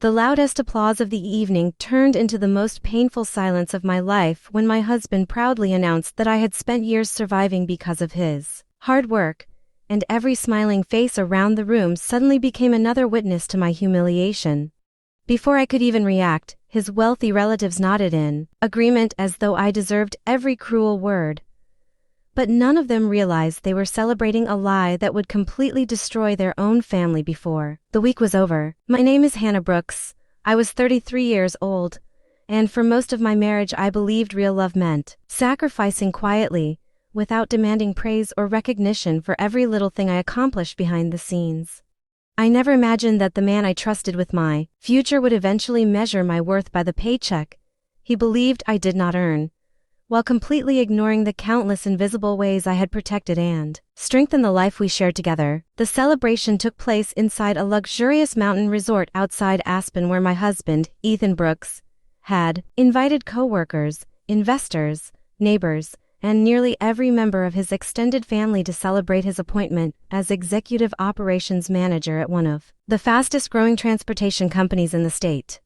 The loudest applause of the evening turned into the most painful silence of my life when my husband proudly announced that I had spent years surviving because of his hard work, and every smiling face around the room suddenly became another witness to my humiliation. Before I could even react, his wealthy relatives nodded in agreement as though I deserved every cruel word. But none of them realized they were celebrating a lie that would completely destroy their own family before the week was over. My name is Hannah Brooks. I was 33 years old, and for most of my marriage I believed real love meant sacrificing quietly, without demanding praise or recognition for every little thing I accomplished behind the scenes. I never imagined that the man I trusted with my future would eventually measure my worth by the paycheck he believed I did not earn, while completely ignoring the countless invisible ways I had protected and strengthened the life we shared together. The celebration took place inside a luxurious mountain resort outside Aspen, where my husband, Ethan Brooks, had invited coworkers, investors, neighbors, and nearly every member of his extended family to celebrate his appointment as executive operations manager at one of the fastest-growing transportation companies in the state.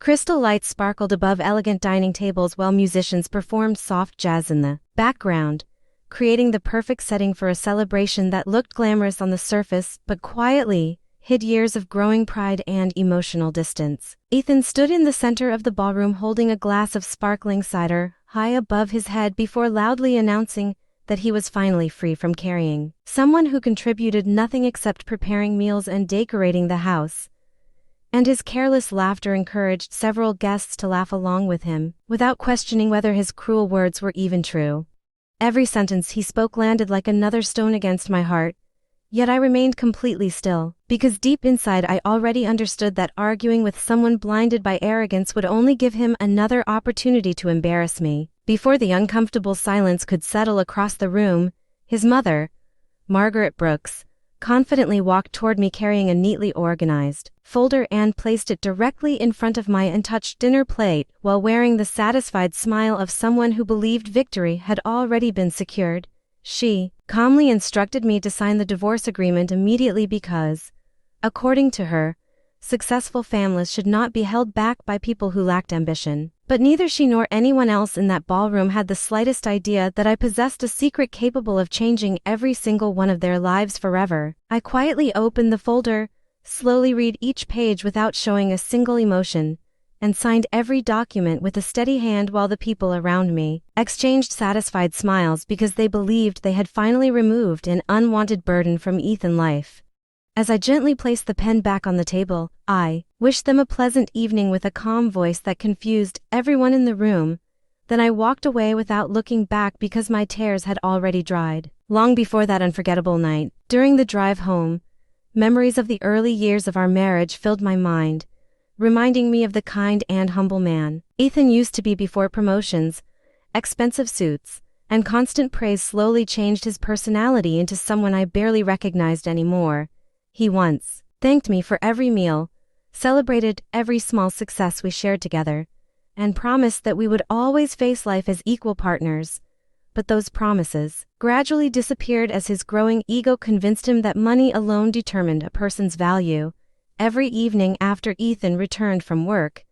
Crystal lights sparkled above elegant dining tables while musicians performed soft jazz in the background, creating the perfect setting for a celebration that looked glamorous on the surface but quietly hid years of growing pride and emotional distance. Ethan stood in the center of the ballroom holding a glass of sparkling cider high above his head before loudly announcing that he was finally free from carrying someone who contributed nothing except preparing meals and decorating the house. And his careless laughter encouraged several guests to laugh along with him, without questioning whether his cruel words were even true. Every sentence he spoke landed like another stone against my heart, yet I remained completely still, because deep inside I already understood that arguing with someone blinded by arrogance would only give him another opportunity to embarrass me. Before the uncomfortable silence could settle across the room, his mother, Margaret Brooks, confidently walked toward me carrying a neatly organized folder and placed it directly in front of my untouched dinner plate while wearing the satisfied smile of someone who believed victory had already been secured. She calmly instructed me to sign the divorce agreement immediately because, according to her, successful families should not be held back by people who lacked ambition. But neither she nor anyone else in that ballroom had the slightest idea that I possessed a secret capable of changing every single one of their lives forever. I quietly opened the folder, slowly read each page without showing a single emotion, and signed every document with a steady hand while the people around me exchanged satisfied smiles because they believed they had finally removed an unwanted burden from Ethan's life. As I gently placed the pen back on the table, I wished them a pleasant evening with a calm voice that confused everyone in the room. Then I walked away without looking back because my tears had already dried. Long before that unforgettable night, during the drive home, memories of the early years of our marriage filled my mind, reminding me of the kind and humble man Ethan used to be before promotions, expensive suits, and constant praise slowly changed his personality into someone I barely recognized anymore. He once thanked me for every meal, celebrated every small success we shared together, and promised that we would always face life as equal partners. But those promises gradually disappeared as his growing ego convinced him that money alone determined a person's value. Every evening after Ethan returned from work,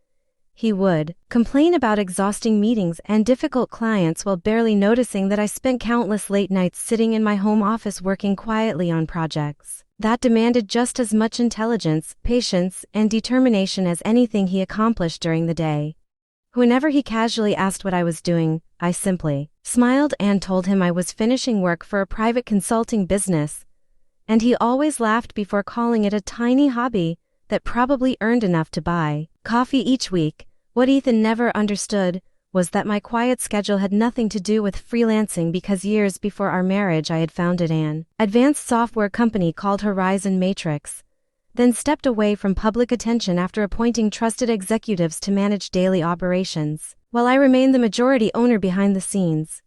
he would complain about exhausting meetings and difficult clients while barely noticing that I spent countless late nights sitting in my home office working quietly on projects that demanded just as much intelligence, patience, and determination as anything he accomplished during the day. Whenever he casually asked what I was doing, I simply smiled and told him I was finishing work for a private consulting business, and he always laughed before calling it a tiny hobby that probably earned enough to buy coffee each week. What Ethan never understood was that my quiet schedule had nothing to do with freelancing because years before our marriage I had founded an advanced software company called Horizon Matrix, then stepped away from public attention after appointing trusted executives to manage daily operations, while I remained the majority owner behind the scenes.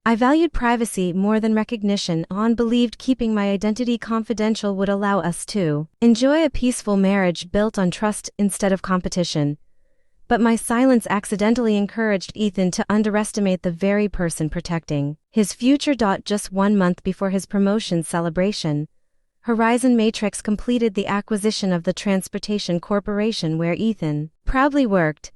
I valued privacy more than recognition and believed keeping my identity confidential would allow us to enjoy a peaceful marriage built on trust instead of competition. But my silence accidentally encouraged Ethan to underestimate the very person protecting his future. Just 1 month before his promotion celebration, Horizon Matrix completed the acquisition of the transportation corporation where Ethan proudly worked,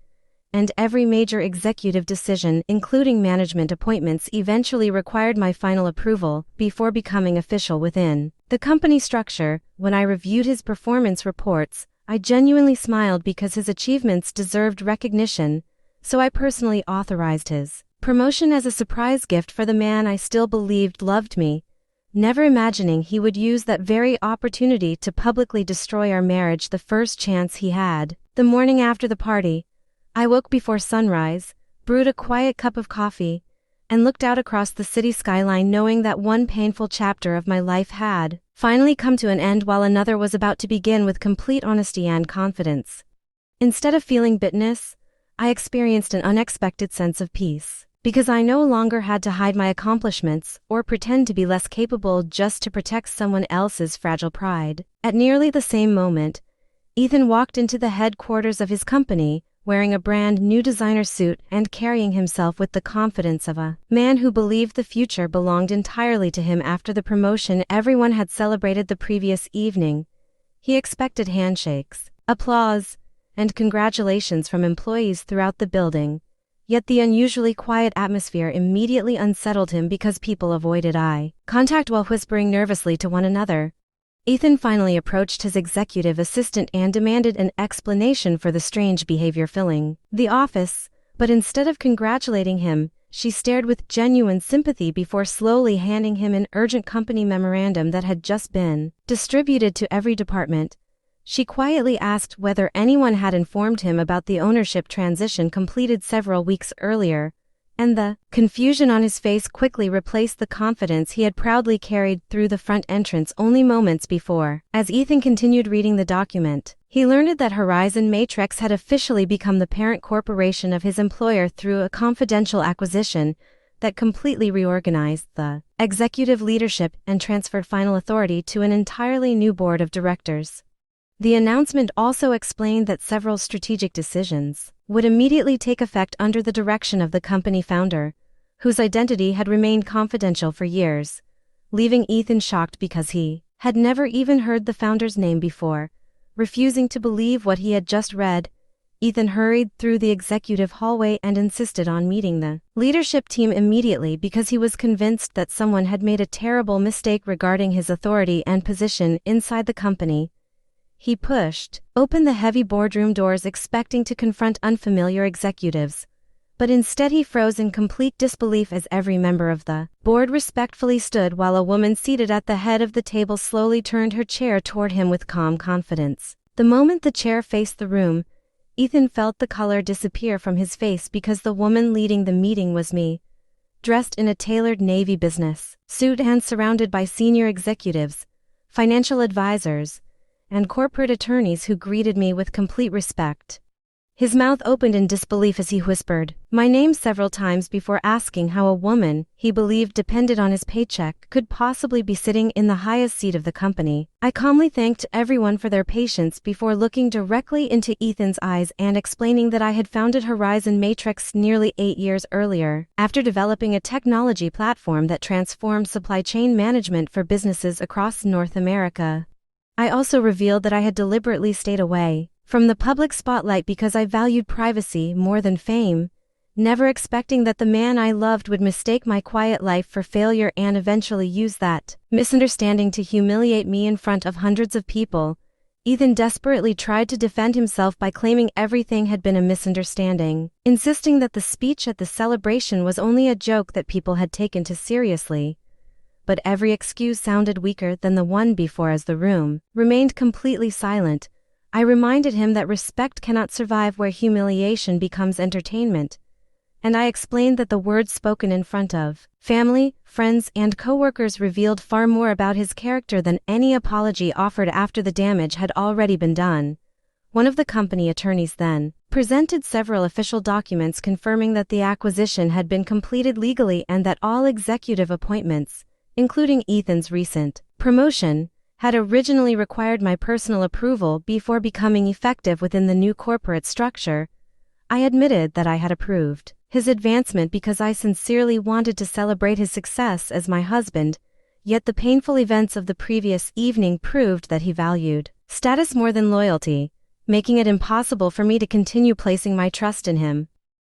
and every major executive decision, including management appointments, eventually required my final approval before becoming official within the company structure. When I reviewed his performance reports, I genuinely smiled because his achievements deserved recognition, so I personally authorized his promotion as a surprise gift for the man I still believed loved me, never imagining he would use that very opportunity to publicly destroy our marriage the first chance he had. The morning after the party, I woke before sunrise, brewed a quiet cup of coffee, and looked out across the city skyline knowing that one painful chapter of my life had finally come to an end while another was about to begin with complete honesty and confidence. Instead of feeling bitterness, I experienced an unexpected sense of peace, because I no longer had to hide my accomplishments or pretend to be less capable just to protect someone else's fragile pride. At nearly the same moment, Ethan walked into the headquarters of his company, wearing a brand new designer suit and carrying himself with the confidence of a man who believed the future belonged entirely to him. After the promotion everyone had celebrated the previous evening, he expected handshakes, applause, and congratulations from employees throughout the building. Yet the unusually quiet atmosphere immediately unsettled him because people avoided eye contact while whispering nervously to one another. Ethan finally approached his executive assistant and demanded an explanation for the strange behavior filling the office, but instead of congratulating him, she stared with genuine sympathy before slowly handing him an urgent company memorandum that had just been distributed to every department. She quietly asked whether anyone had informed him about the ownership transition completed several weeks earlier, and the confusion on his face quickly replaced the confidence he had proudly carried through the front entrance only moments before. As Ethan continued reading the document, he learned that Horizon Matrix had officially become the parent corporation of his employer through a confidential acquisition that completely reorganized the executive leadership and transferred final authority to an entirely new board of directors. The announcement also explained that several strategic decisions would immediately take effect under the direction of the company founder, whose identity had remained confidential for years, leaving Ethan shocked because he had never even heard the founder's name before. Refusing to believe what he had just read, Ethan hurried through the executive hallway and insisted on meeting the leadership team immediately because he was convinced that someone had made a terrible mistake regarding his authority and position inside the company. He pushed open the heavy boardroom doors expecting to confront unfamiliar executives, but instead he froze in complete disbelief as every member of the board respectfully stood while a woman seated at the head of the table slowly turned her chair toward him with calm confidence. The moment the chair faced the room, Ethan felt the color disappear from his face because the woman leading the meeting was me, dressed in a tailored navy business suit and surrounded by senior executives, financial advisors, and corporate attorneys who greeted me with complete respect. His mouth opened in disbelief as he whispered my name several times before asking how a woman he believed depended on his paycheck could possibly be sitting in the highest seat of the company. I calmly thanked everyone for their patience before looking directly into Ethan's eyes and explaining that I had founded Horizon Matrix nearly 8 years earlier, after developing a technology platform that transformed supply chain management for businesses across North America. I also revealed that I had deliberately stayed away from the public spotlight because I valued privacy more than fame, never expecting that the man I loved would mistake my quiet life for failure and eventually use that misunderstanding to humiliate me in front of hundreds of people. Ethan desperately tried to defend himself by claiming everything had been a misunderstanding, insisting that the speech at the celebration was only a joke that people had taken too seriously. But every excuse sounded weaker than the one before. As the room remained completely silent, I reminded him that respect cannot survive where humiliation becomes entertainment, and I explained that the words spoken in front of family, friends, and coworkers revealed far more about his character than any apology offered after the damage had already been done. One of the company attorneys then presented several official documents confirming that the acquisition had been completed legally and that all executive appointments, including Ethan's recent promotion, had originally required my personal approval before becoming effective within the new corporate structure. I admitted that I had approved his advancement because I sincerely wanted to celebrate his success as my husband, yet the painful events of the previous evening proved that he valued status more than loyalty, making it impossible for me to continue placing my trust in him.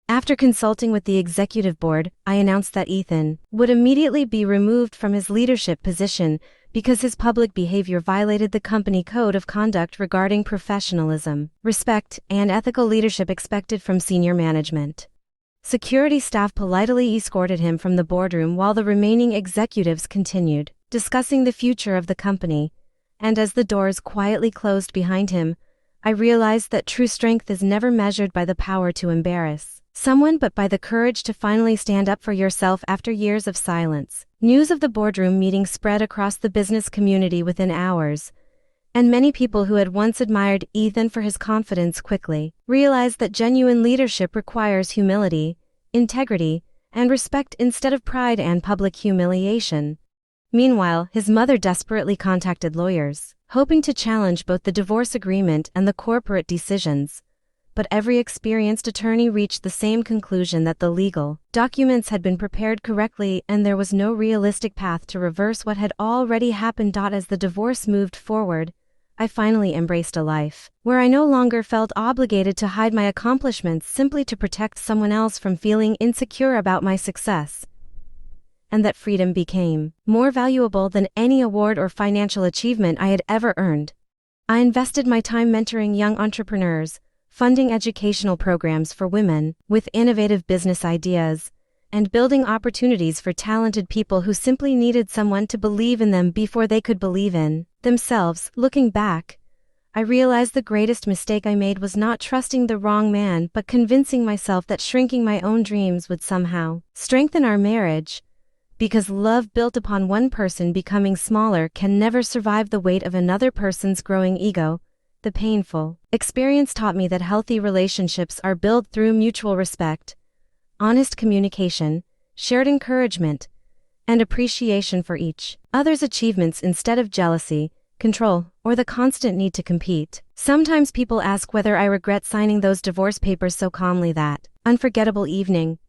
After consulting with the executive board, I announced that Ethan would immediately be removed from his leadership position because his public behavior violated the company code of conduct regarding professionalism, respect, and ethical leadership expected from senior management. Security staff politely escorted him from the boardroom while the remaining executives continued discussing the future of the company, and as the doors quietly closed behind him, I realized that true strength is never measured by the power to embarrass someone but by the courage to finally stand up for yourself after years of silence. News of the boardroom meeting spread across the business community within hours, and many people who had once admired Ethan for his confidence quickly realized that genuine leadership requires humility, integrity, and respect instead of pride and public humiliation. Meanwhile, his mother desperately contacted lawyers, hoping to challenge both the divorce agreement and the corporate decisions. But every experienced attorney reached the same conclusion, that the legal documents had been prepared correctly and there was no realistic path to reverse what had already happened. As the divorce moved forward, I finally embraced a life where I no longer felt obligated to hide my accomplishments simply to protect someone else from feeling insecure about my success. And that freedom became more valuable than any award or financial achievement I had ever earned. I invested my time mentoring young entrepreneurs, funding educational programs for women with innovative business ideas, and building opportunities for talented people who simply needed someone to believe in them before they could believe in themselves. Looking back, I realized the greatest mistake I made was not trusting the wrong man but convincing myself that shrinking my own dreams would somehow strengthen our marriage, because love built upon one person becoming smaller can never survive the weight of another person's growing ego. The painful experience taught me that healthy relationships are built through mutual respect, honest communication, shared encouragement, and appreciation for each other's achievements instead of jealousy, control, or the constant need to compete. Sometimes people ask whether I regret signing those divorce papers so calmly that unforgettable evening,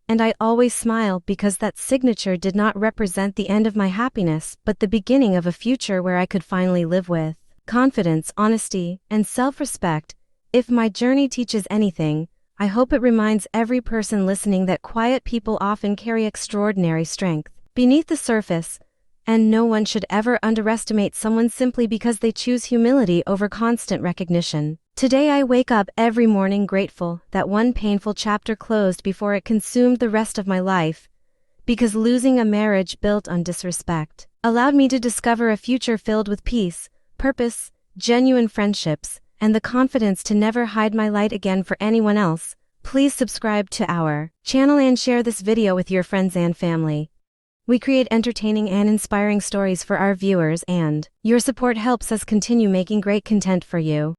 and I always smile because that signature did not represent the end of my happiness but the beginning of a future where I could finally live with confidence, honesty, and self-respect. If my journey teaches anything, I hope it reminds every person listening that quiet people often carry extraordinary strength beneath the surface, and no one should ever underestimate someone simply because they choose humility over constant recognition. Today I wake up every morning grateful that one painful chapter closed before it consumed the rest of my life, because losing a marriage built on disrespect allowed me to discover a future filled with peace, purpose, genuine friendships, and the confidence to never hide my light again for anyone else. Please subscribe to our channel and share this video with your friends and family. We create entertaining and inspiring stories for our viewers, and your support helps us continue making great content for you.